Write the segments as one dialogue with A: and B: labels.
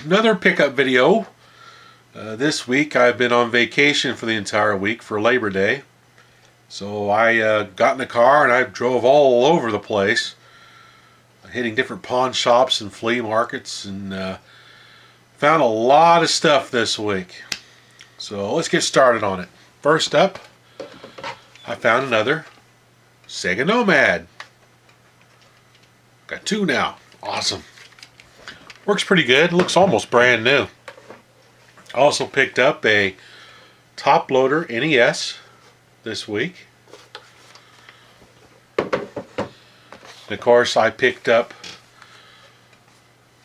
A: Another pickup video. This week I've been on vacation for the entire week for Labor Day. So I got in the car and I drove all over the place, hitting different pawn shops and flea markets, and found a lot of stuff this week. So let's get started on it. First up, I found another Sega Nomad. Got two now. Awesome. Works pretty good. Looks almost brand new. I also picked up a top loader NES this week. And of course I picked up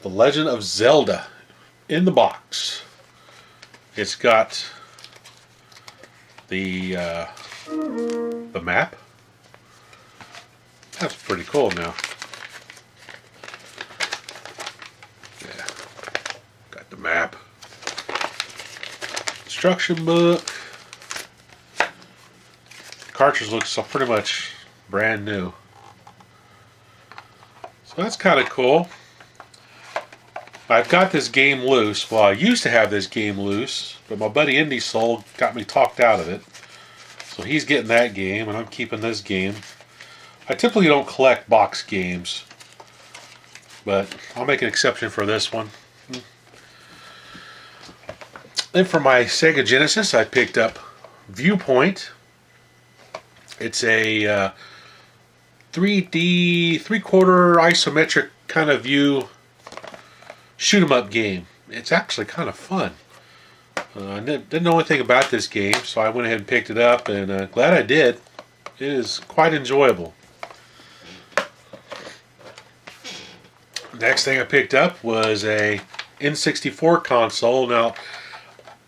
A: The Legend of Zelda in the box. It's got the map. That's pretty cool now. Yeah, got the map. Instruction book. Cartridge looks pretty much brand new. So that's kind of cool. I've got this game loose. Well, I used to have this game loose, but my buddy Indie Soul got me talked out of it. So he's getting that game, and I'm keeping this game. I typically don't collect box games, but I'll make an exception for this one. Then for my Sega Genesis, I picked up Viewpoint. It's a 3D, three-quarter isometric kind of view shoot 'em up game. It's actually kind of fun. I didn't know anything about this game, so I went ahead and picked it up, and glad I did. It is quite enjoyable. Next thing I picked up was a N64 console. Now,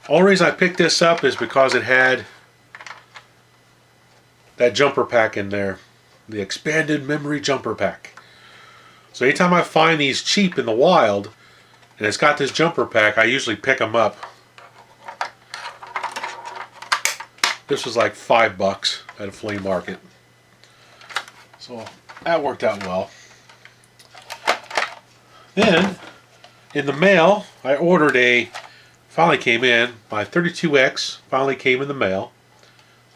A: the only reason I picked this up is because it had that jumper pack in there, the expanded memory jumper pack. So anytime I find these cheap in the wild, and it's got this jumper pack, I usually pick them up. This was like $5 at a flea market. So that worked out well. Then, in the mail, I ordered finally came in, my 32X finally came in the mail.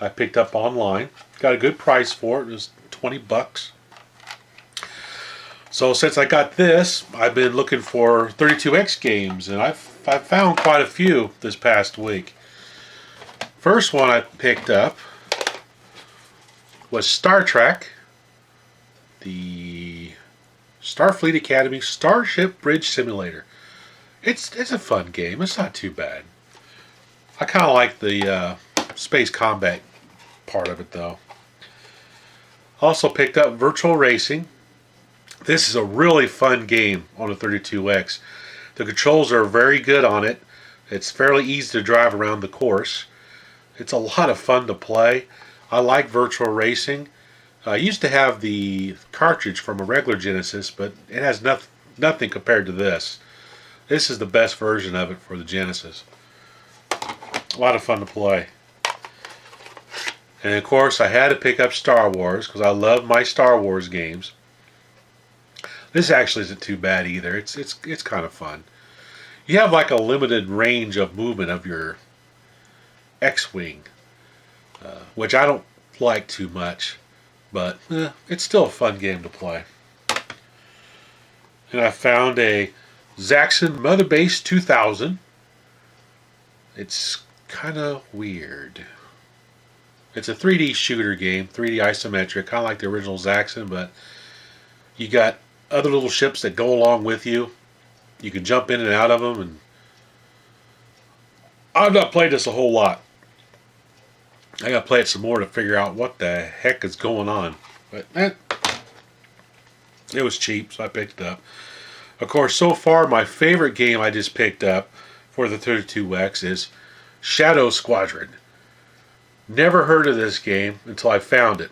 A: I picked up online. Got a good price for it. It was $20. So since I got this, I've been looking for 32X games, and I've found quite a few this past week. First one I picked up was Star Trek, the Starfleet Academy Starship Bridge Simulator. It's a fun game. It's not too bad. I kind of like the space combat part of it, though. Also picked up Virtual Racing. This is a really fun game on the 32X. The controls are very good on it. It's fairly easy to drive around the course. It's a lot of fun to play. I like Virtual Racing. I used to have the cartridge from a regular Genesis, but it has nothing compared to this. This is the best version of it for the Genesis. A lot of fun to play. And of course I had to pick up Star Wars because I love my Star Wars games. This actually isn't too bad either. It's kind of fun. You have like a limited range of movement of your X-Wing, which I don't like too much, but it's still a fun game to play. And I found a Zaxxon Mother Base 2000. It's kind of weird. It's a 3D shooter game, 3D isometric, kind of like the original Zaxxon, but you got other little ships that go along with you. You can jump in and out of them, and I've not played this a whole lot. I gotta play it some more to figure out what the heck is going on. But it was cheap, so I picked it up. Of course, so far my favorite game I just picked up for the 32X is Shadow Squadron. Never heard of this game until I found it.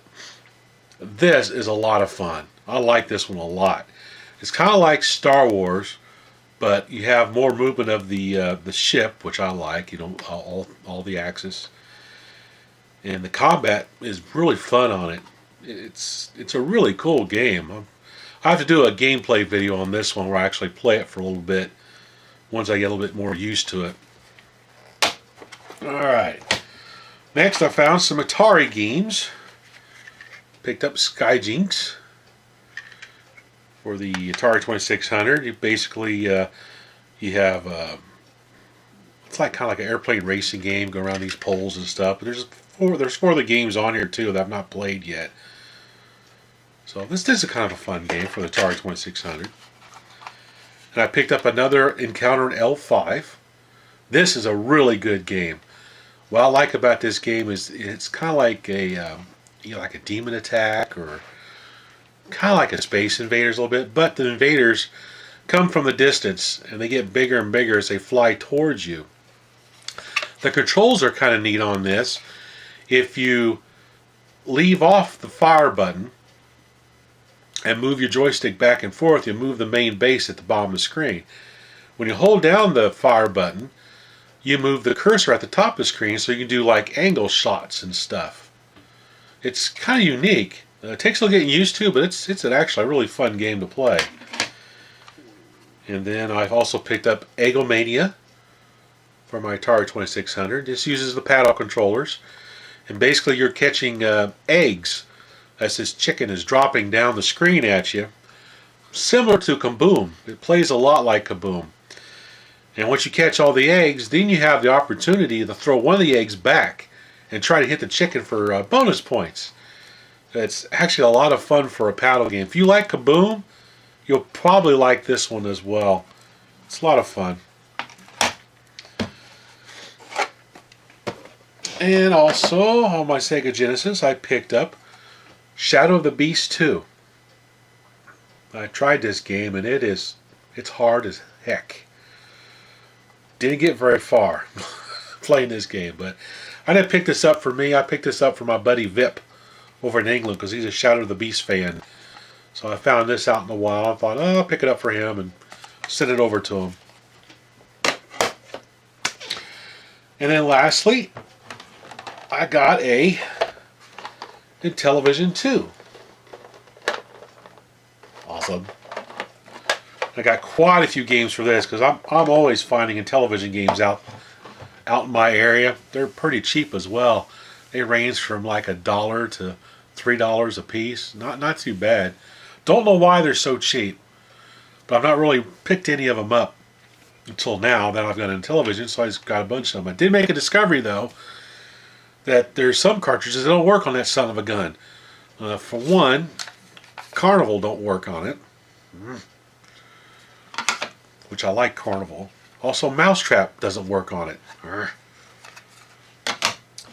A: This is a lot of fun. I like this one a lot. It's kind of like Star Wars, but you have more movement of the ship, which I like. You know, all the axis, and the combat is really fun on it. It's a really cool game. I have to do a gameplay video on this one where I actually play it for a little bit. once I get a little bit more used to it. Alright. Next I found some Atari games. Picked up Skye Jinx for the Atari 2600. You basically, you have, it's like kind of like an airplane racing game, go around these poles and stuff. But there's four of the games on here too that I've not played yet. So this is a kind of a fun game for the Atari 2600. And I picked up another Encounter L5. This is a really good game. What I like about this game is it's kind of like a like a Demon Attack, or kind of like a Space Invaders a little bit, but the invaders come from the distance and they get bigger and bigger as they fly towards you. The controls are kind of neat on this. If you leave off the fire button and move your joystick back and forth, you move the main base at the bottom of the screen. When you hold down the fire button, you move the cursor at the top of the screen so you can do like angle shots and stuff. It's kind of unique. It takes a little getting used to, but it's actually a really fun game to play. And then I've also picked up Mania for my Atari 2600. This uses the paddle controllers, and basically you're catching eggs as this chicken is dropping down the screen at you, similar to Kaboom. It plays a lot like Kaboom. And once you catch all the eggs, then you have the opportunity to throw one of the eggs back and try to hit the chicken for bonus points. It's actually a lot of fun for a paddle game. If you like Kaboom, you'll probably like this one as well. It's a lot of fun. And also on my Sega Genesis, I picked up Shadow of the Beast 2. I tried this game and it's hard as heck. Didn't get very far playing this game, but I didn't pick this up for me. I picked this up for my buddy Vip over in England because he's a Shadow of the Beast fan. So I found this out in the wild. I thought, oh, I'll pick it up for him and send it over to him. And then lastly, I got a Intellivision 2. Awesome. I got quite a few games for this because I'm always finding Intellivision games out in my area. They're pretty cheap as well. They range from like $1 to $3 a piece. Not too bad. Don't know why they're so cheap, but I've not really picked any of them up until now that I've got an Intellivision, so I just got a bunch of them. I did make a discovery though that there's some cartridges that don't work on that son of a gun. For one, Carnival don't work on it, which I like Carnival. Also, Mousetrap doesn't work on it.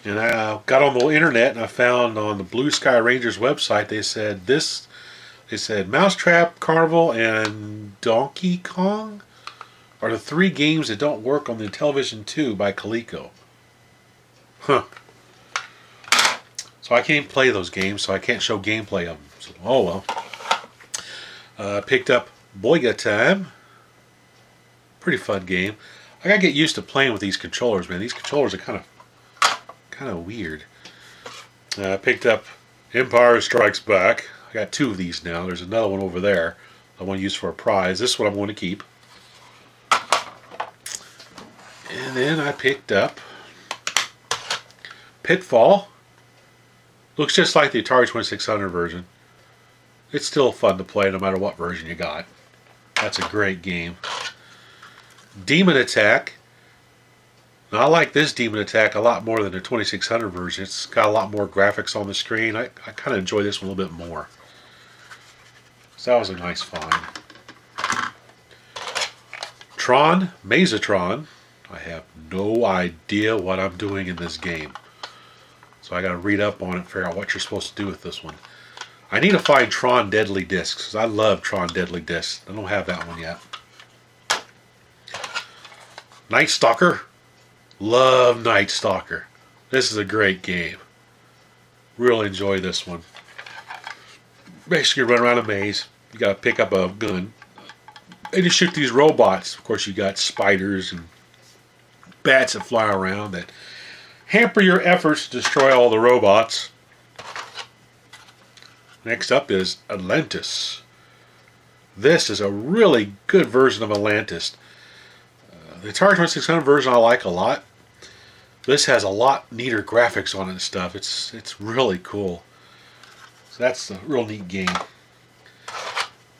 A: And I got on the internet and I found on the Blue Sky Rangers website they said Mousetrap, Carnival, and Donkey Kong are the 3 games that don't work on the Intellivision 2 by Coleco. Huh. So I can't play those games, so I can't show gameplay of them. So, oh well. Picked up Boyga Time. Pretty fun game. I gotta get used to playing with these controllers, man. These controllers are kind of weird. Picked up Empire Strikes Back. I got 2 of these now. There's another one over there I want to use for a prize. This one I'm going to keep. And then I picked up Pitfall. Looks just like the Atari 2600 version. It's still fun to play no matter what version you got. That's a great game. Demon Attack. Now, I like this Demon Attack a lot more than the 2600 version. It's got a lot more graphics on the screen. I kind of enjoy this one a little bit more. So that was a nice find. Tron, Mazatron. I have no idea what I'm doing in this game. So I got to read up on it and figure out what you're supposed to do with this one. I need to find Tron Deadly Discs because I love Tron Deadly Discs. I don't have that one yet. Night Stalker. Love Night Stalker. This is a great game. Really enjoy this one. Basically run around a maze. You got to pick up a gun. And you shoot these robots. Of course you got spiders and bats that fly around that hamper your efforts to destroy all the robots. Next up is Atlantis. This is a really good version of Atlantis. The Atari 2600 version I like a lot. This has a lot neater graphics on it and stuff. It's really cool. So that's a real neat game.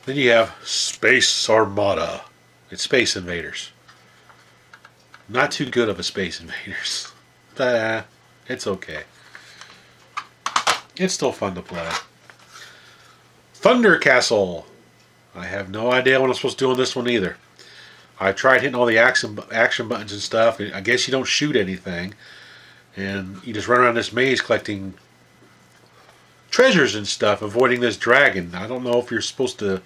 A: Then you have Space Armada. It's Space Invaders. Not too good of a Space Invaders. But it's okay. It's still fun to play. Thunder Castle. I have no idea what I'm supposed to do on this one either. I tried hitting all the action buttons and stuff. I guess you don't shoot anything. And you just run around this maze collecting treasures and stuff, avoiding this dragon. I don't know if you're supposed to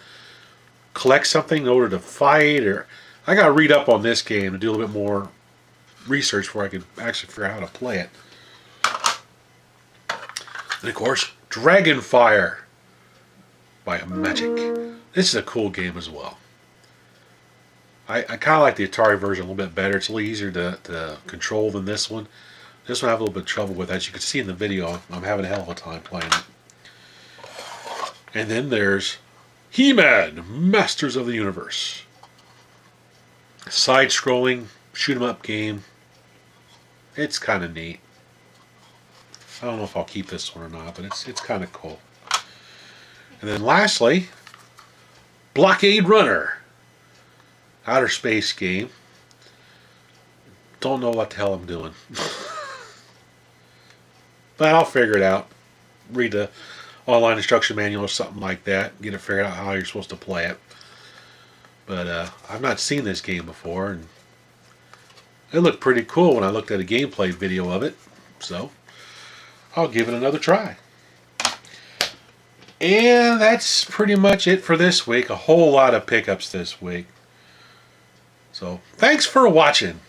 A: collect something in order to fight, or I got to read up on this game and do a little bit more research before I can actually figure out how to play it. And of course, Dragonfire by Magic. This is a cool game as well. I kind of like the Atari version a little bit better. It's a little easier to control than this one. This one I have a little bit of trouble with. As you can see in the video, I'm having a hell of a time playing it. And then there's He-Man, Masters of the Universe. Side-scrolling, shoot-'em-up game. It's kind of neat. I don't know if I'll keep this one or not, but it's kind of cool. And then lastly, Blockade Runner. Outer space game. Don't know what the hell I'm doing. But I'll figure it out. Read the online instruction manual or something like that. Get it figured out how you're supposed to play it. But I've not seen this game before, and it looked pretty cool when I looked at a gameplay video of it. So I'll give it another try. And that's pretty much it for this week. A whole lot of pickups this week. So thanks for watching.